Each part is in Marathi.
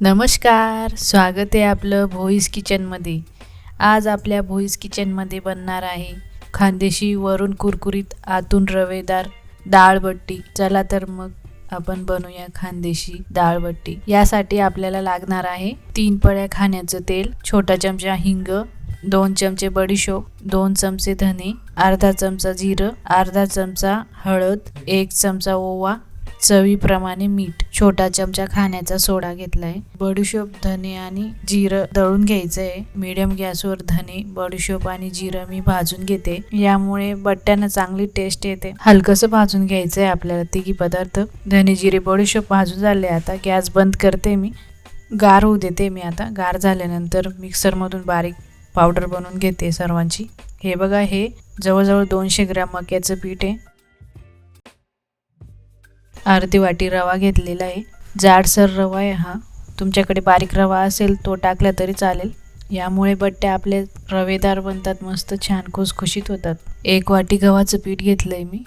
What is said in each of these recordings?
नमस्कार, स्वागत आहे आपलं भोईस किचनमध्ये। आज आपल्या भोईस किचनमध्ये बनणार आहे खानदेशी, वरून कुरकुरीत, आतून रवेदार डाळ बट्टी। चला तर मग आपण बनवूया खानदेशी डाळ बट्टी। यासाठी आपल्याला लागणार आहे 3 पळ्या खाण्याचं तेल, छोटा चमचा हिंग, 2 चमचे बडीशोप, 2 चमचे धने, अर्धा चमचा जिरं, अर्धा चमचा हळद, 1 चमचा ओवा, चवीप्रमाणे मीठ, छोटा चमचा खाण्याचा सोडा घेतलाय। बडीशोप, धने आणि जिरं दळून घ्यायचंय। मीडियम गॅसवर धने, बडीशोप आणि जिरं मी भाजून घेते, यामुळे बट्ट्यांना चांगली टेस्ट येते। हलकसं भाजून घ्यायचंय आपल्याला तिघी पदार्थ। धने, जिरे, बडीशोप भाजून झाले। आता गॅस बंद करते मी, गार होऊ देते मी। आता गार झाल्यानंतर मिक्सरमधून बारीक पावडर बनवून घेते सर्वांची। हे बघा, हे जवळजवळ 200 ग्रॅम मक्याचं पीठ आहे। अर्धी वाटी रवा घेतलेला आहे, जाडसर रवा आहे हा। तुमच्याकडे बारीक रवा असेल तो टाकला तरी चालेल, यामुळे बट्ट्या आपले रवेदार बनतात, मस्त छान खुसखुशीत होतात। 1 वाटी गव्हाचं पीठ घेतलंय मी,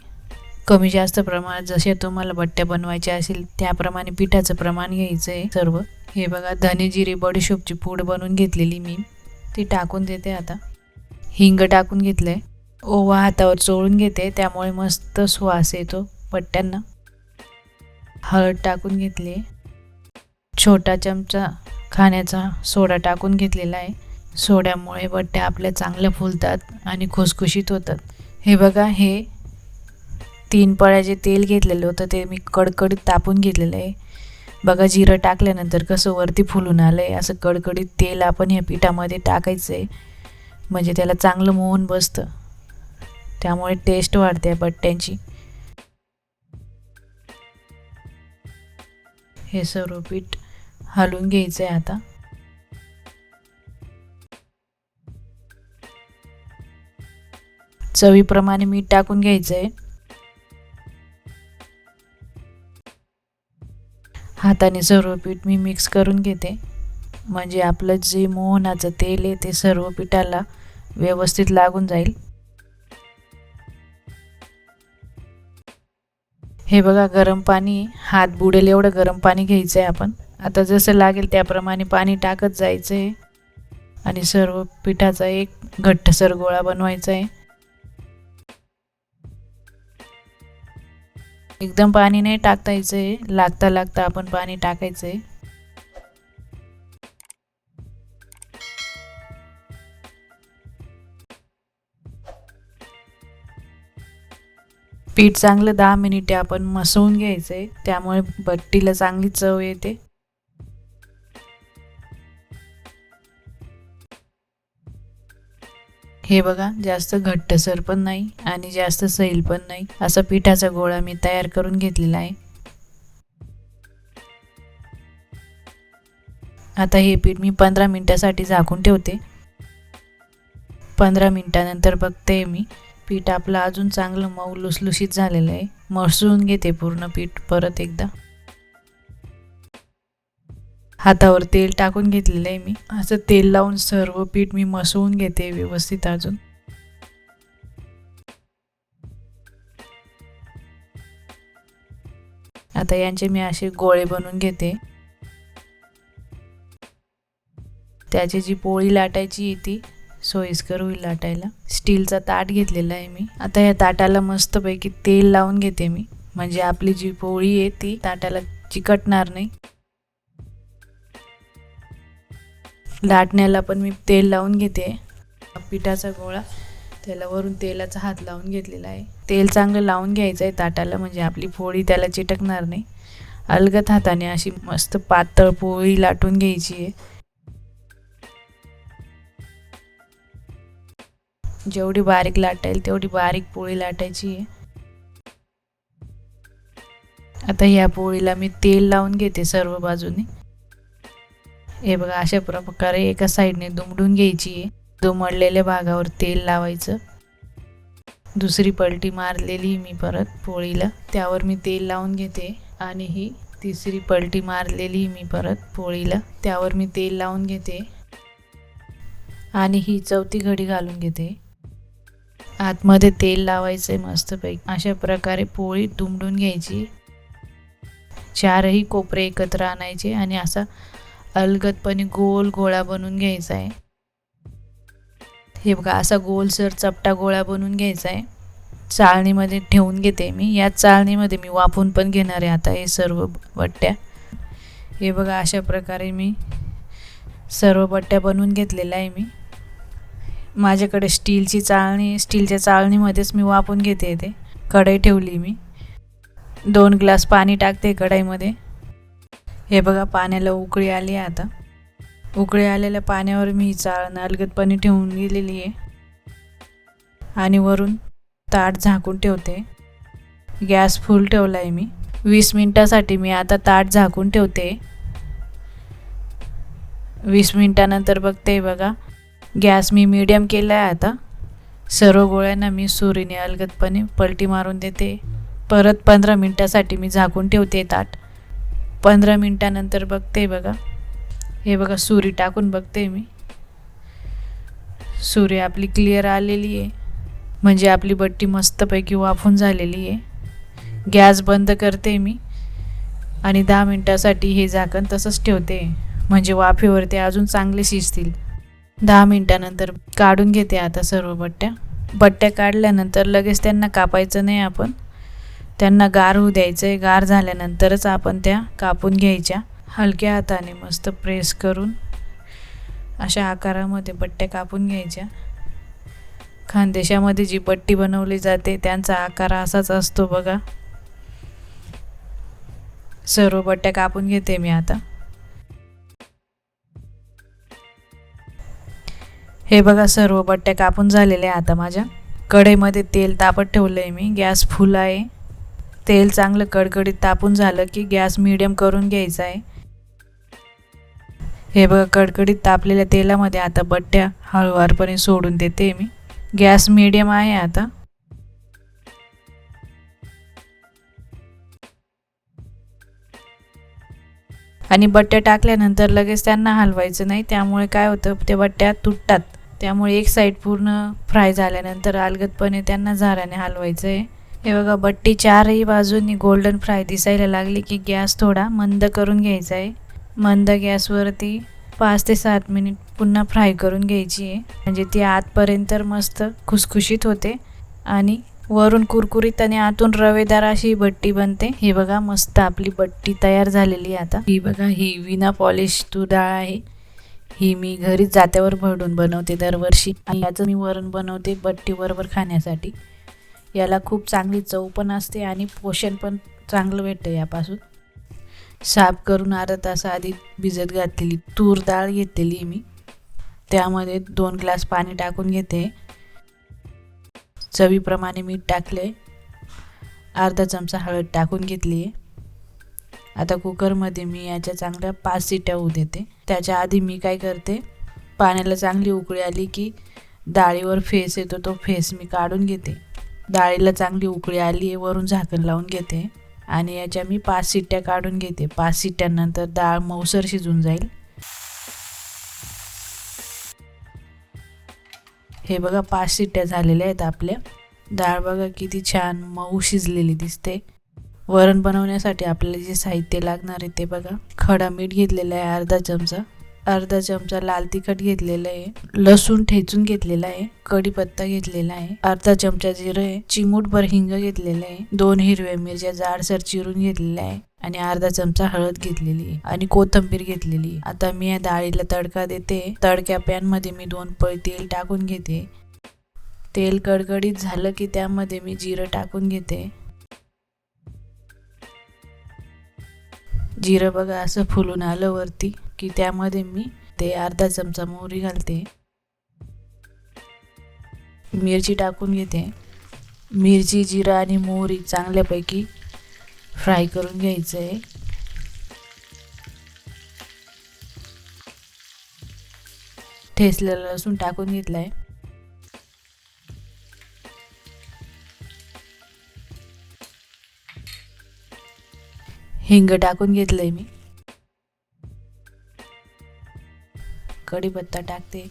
कमी जास्त प्रमाणात जसे तुम्हाला बट्ट्या बनवायच्या असेल त्याप्रमाणे पिठाचं प्रमाण घ्यायचं आहे सर्व। हे बघा, धने, जिरे, बडीशोपची पूड बनवून घेतलेली मी ती टाकून देते। आता हिंग टाकून घेतलंय, ओवा हातावर चोळून घेते, त्यामुळे मस्त सुवास येतो बट्ट्यांना। हळद टाकून घेतली, छोटा चमचा खाण्याचा सोडा टाकून घेतलेला आहे। सोड्यामुळे बट्ट्या आपल्या चांगल्या फुलतात आणि खुसखुशीत होतात। हे बघा, हे 3 पळ्याचे तेल घेतलेलं होतं ते मी कडकडीत तापून घेतलेलं आहे। बघा, जिरं टाकल्यानंतर कसं वरती फुलून आलंय। असं कडकडीत तेल आपण या पिठामध्ये टाकायचं आहे, म्हणजे त्याला चांगलं मोहन बसतं, त्यामुळे टेस्ट वाढते बट्ट्यांची। हे सर्व पीठ हलवून घ्यायचं आहे। आता चवीप्रमाणे मीठ टाकून घ्यायचं आहे। हाताने सर्व पीठ मी मिक्स करून घेते, म्हणजे आपलं जे मोहनाचं तेल आहे ते सर्व पिठाला व्यवस्थित लागून जाईल। हे बघा, गरम पाणी, हात बुडेल एवढं गरम पाणी घ्यायचं आहे आपण। आता जसं लागेल त्याप्रमाणे पाणी टाकत जायचं आहे आणि सर्व पिठाचा एक घट्टसर गोळा बनवायचा आहे। एकदम पाणी नाही टाकता यायचं आहे, लागता लागता आपण पाणी टाकायचं आहे। पीठ चांगलं 10 मिनिटे आपण मसळून घ्यायचं आहे, त्यामुळे बट्टीला चांगली चव येते। हे बघा, जास्त घट्टसर पण नाही आणि जास्त सैल पण नाही, असा पिठाचा गोळा मी तयार करून घेतलेला आहे। आता हे पीठ मी 15 मिनिटासाठी झाकून ठेवते। 15 मिनिटानंतर बघते मी, पीठ आपलं अजून चांगलं मऊ लुसलुशीत झालेलं आहे। मसळून घेते पूर्ण पीठ परत एकदा। हातावर तेल टाकून घेतलेलं आहे मी, असं तेल लावून सर्व पीठ मी मसळून घेते व्यवस्थित अजून। आता यांचे मी असे गोळे बनवून घेते। त्याची जी पोळी लाटायची आहे ती सोयीस्कर होईल लाटायला। स्टीलचा ताट घेतलेला आहे मी। आता या ताटाला मस्तपैकी तेल लावून घेते मी, म्हणजे आपली जी पोळी आहे ती ताटाला चिकटणार नाही। लाटण्याला पण मी तेल लावून घेते। पिठाचा गोळा, त्याला वरून तेलाचा हात लावून घेतलेला आहे। तेल चांगलं लावून घ्यायचं आहे ताटाला, म्हणजे आपली पोळी त्याला चिटकणार नाही। अलगद हाताने अशी मस्त पातळ पोळी लाटून घ्यायची आहे। जेवढी बारीक लाटेल तेवढी बारीक पोळी लाटायची आहे। आता या पोळीला मी तेल लावून घेते सर्व बाजूने। हे बघा, अशा प्रकारे एका साईडने दुमडून घ्यायची आहे। दुमडलेल्या भागावर तेल लावायचं। दुसरी पलटी मारलेली मी परत पोळीला, त्यावर मी तेल लावून घेते आणि ही तिसरी पलटी मारलेली मी परत पोळीला, त्यावर मी तेल लावून घेते आणि ही चौथी घडी घालून घेते। आतमध्ये तेल लावायचे मस्तपैकी। अशा प्रकारे पोळी दुमडून घ्यायची। 4ही कोपरे एकत्र आणायचे आणि असा अलगदपणे गोल गोळा बनवून घ्यायचा आहे. हे बघा असा गोलसर चपटा गोळा बनवून घ्यायचा आहे. चाळणीमध्ये ठेवून घेते मी. या चाळणीमध्ये मी वाफवून पण घेणार आहे आता हे सर्व बट्ट्या. हे बघा अशा प्रकारे मी सर्व बट्ट्या बनवून घेतलेल्या आहे. मी माझ्याकडे स्टीलची चाळणी, स्टीलच्या चाळणीमध्येच मी वाफवून घेते. ते कढई ठेवली मी. 2 ग्लास पाणी टाकते कढईमध्ये. हे बघा पाण्याला उकळी आली आहे. आता उकळी आलेल्या पाण्यावर मी ही चाळण अलगदपणे ठेवून गेलेली आहे आणि वरून ताट झाकून ठेवते. गॅस फुल ठेवला आहे मी. 20 मिनिटासाठी मी आता ताट झाकून ठेवते. 20 मिनिटानंतर बघते. बघा गॅस मी मीडियम केला आहे. आता सर्व गोळ्यांना मी सुरीने अलगदपणे पलटी मारून देते. परत 15 मिनिटासाठी मी झाकून ठेवते ताट. 15 मिनिटानंतर बघते. बघा हे बघा सुरी टाकून बघते मी. सुरी आपली क्लिअर आलेली आहे, म्हणजे आपली बट्टी मस्तपैकी वाफून झालेली आहे. गॅस बंद करते मी आणि 10 मिनिटासाठी हे झाकण तसंच ठेवते, म्हणजे वाफेवरती अजून चांगले शिजतील. 10 मिनिटानंतर काढून घेते आता सर्व बट्ट्या. बट्ट्या काढल्यानंतर लगेच त्यांना कापायचं नाही आपण, त्यांना गार होऊ द्यायचं आहे. गार झाल्यानंतरच आपण त्या कापून घ्यायच्या. हलक्या हाताने मस्त प्रेस करून अशा आकारामध्ये बट्ट्या कापून घ्यायच्या. खानदेशामध्ये जी बट्टी बनवली जाते त्यांचा आकार असाच असतो बघा. सर्व बट्ट्या कापून घेते मी आता. हे बघा सर्व बट्ट्या कापून झालेल्या आता माझ्या. कढईमध्ये तेल तापत ठेवलंय मी. गॅस फुल आहे. तेल चांगलं कडकडीत तापून झालं की गॅस मीडियम करून घ्यायचा आहे. हे बघा कडकडीत तापलेल्या तेलामध्ये आता बट्ट्या हळूवारपणे सोडून देते मी. गॅस मीडियम आहे आता. आणि बट्ट्या टाकल्यानंतर लगेच त्यांना हलवायचं नाही, त्यामुळे काय होतं ते बट्ट्या तुटतात. त्यामुळे एक साईड पूर्ण फ्राय झाल्यानंतर अलगदपणे त्यांना झाऱ्याने हलवायचं आहे. हे बघा बट्टी चारही बाजूंनी गोल्डन फ्राय दिसायला लागली की गॅस थोडा मंद करून घ्यायचा आहे. मंद गॅसवरती 5 ते 7 मिनिट पुन्हा फ्राय करून घ्यायची आहे, म्हणजे ती आतपर्यंत मस्त खुसखुशीत होते आणि वरून कुरकुरीत आणि आतून रवेदार अशी बट्टी बनते. हे बघा मस्त आपली बट्टी तयार झालेली आहे आता. ही बघा ही विना पॉलिश तूर डाळ आहे. ही मी घरीच जात्यावर भरडून बनवते दरवर्षी आणि याचं मी वरण बनवते बट्टी बरोबर खाण्यासाठी. याला खूप चांगली चव पण असते आणि पोषण पण चांगलं भेटतं यापासून. साफ करून अर्धा तास आधी भिजत घातलेली तूर डाळ घेतलेली मी. त्यामध्ये 2 ग्लास पाणी टाकून घेते. चवीप्रमाणे मीठ टाकले. अर्धा चमचा हळद टाकून घेतली आहे. आता कुकरमध्ये मी याच्या चांगल्या 5 शिट्या होऊ देते. त्याच्या आधी मी काय करते, पाण्याला चांगली उकळी आली की डाळीवर फेस येतो तो फेस मी काढून घेते. डाळीला चांगली उकळी आली आहे, वरून झाकण लावून घेते आणि याच्या मी 5 शिट्ट्या काढून घेते. 5 शिट्ट्यानंतर डाळ मऊसर शिजून जाईल. हे बघा 5 शिट्ट्या झालेल्या आहेत आपल्या. डाळ बघा किती छान मऊ शिजलेली दिसते. वरण बनवण्यासाठी आपल्याला जे साहित्य लागणार आहे ते बघा. खडा मीठ घेतलेला आहे अर्धा चमचा लाल तिखट घेतलेलं आहे. लसूण ठेचून घेतलेला आहे. कढीपत्ता घेतलेला आहे. अर्धा चमचा जिरं आहे. चिमूटभर हिंग घेतलेलं आहे. 2 हिरव्या मिरच्या जाडसर चिरून घेतलेल्या आहे आणि अर्धा चमचा हळद घेतलेली आहे आणि कोथिंबीर घेतलेली आहे. आता मी या डाळीला तडका देते. तडक्या पॅन मध्ये मी 2 पळी तेल टाकून घेते. तेल कडकडीत झालं की त्यामध्ये मी जिरं टाकून घेते. जिरं बघा असं फुलून आलं वरती की त्यामध्ये मी ते अर्धा चमचा मोहरी घालते. मिरची टाकून घेते. मिरची, जिरं आणि मोहरी चांगल्यापैकी फ्राय करून घ्यायचं आहे. ठेचलेलं लसूण टाकून घेतलाय. हिंग टाकून घेतलंय मी. कढीपत्ता टाकते.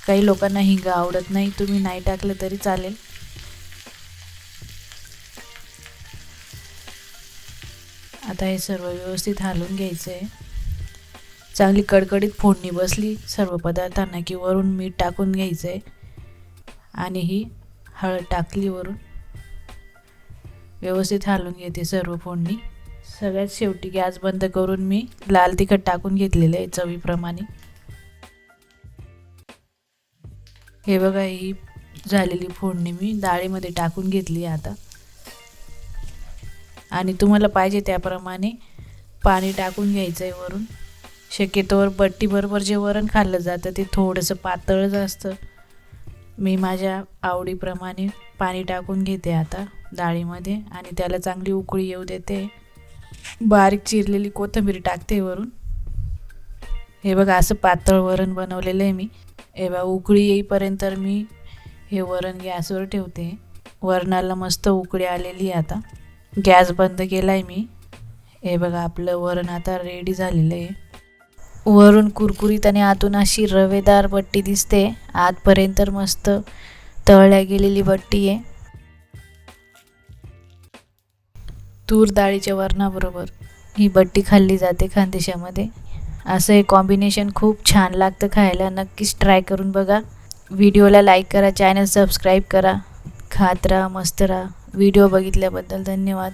काही लोकांना हिंग आवडत नाही, तुम्ही नाही टाकलं तरी चालेल. आता हे सर्व व्यवस्थित हलवून घ्यायचं आहे. चांगली कडकडीत फोडणी बसली सर्व पदार्थांना की वरून मीठ टाकून घ्यायचं आहे आणि ही हळद टाकली वरून. व्यवस्थित हलवून घेते सर्व फोडणी. सगळ्यात शेवटी गॅस बंद करून मी लाल तिखट टाकून घेतलेलं आहे चवीप्रमाणे. हे बघा, ही झालेली फोडणी मी डाळीमध्ये टाकून घेतली आता. आणि तुम्हाला पाहिजे त्याप्रमाणे पाणी टाकून घ्यायचं आहे वरून. शक्यतोवर बट्टीबरोबर जे वरण खाल्लं जातं ते थोडंसं पातळच असतं. मी माझ्या आवडीप्रमाणे पाणी टाकून घेते आता डाळीमध्ये आणि त्याला चांगली उकळी येऊ देते. बारीक चिरलेली कोथिंबीर टाकते वरून. हे बघा, असं पातळ वरण बनवलेलं आहे मी. हे बघा, उकळी येईपर्यंत मी हे वरण गॅसवर ठेवते. वरणाला मस्त उकळी आलेली आहे आता. गॅस बंद केला आहे मी. हे बघा, आपलं वरण आता रेडी झालेलं आहे. वरून कुरकुरीत आणि आतून अशी रवेदार बट्टी दिसते. आतपर्यंत मस्त तळल्या गेलेली बट्टी आहे. तूर डाळीच्या वरणाबरोबर ही बट्टी खाल्ली जाते खानदेशामध्ये. असं हे कॉम्बिनेशन खूप छान लागतं खायला. नक्कीच ट्राय करून बघा. व्हिडिओला लाईक करा, चॅनल सबस्क्राईब करा. खात राहा, मस्त राहा. व्हिडिओ बघितल्याबद्दल धन्यवाद.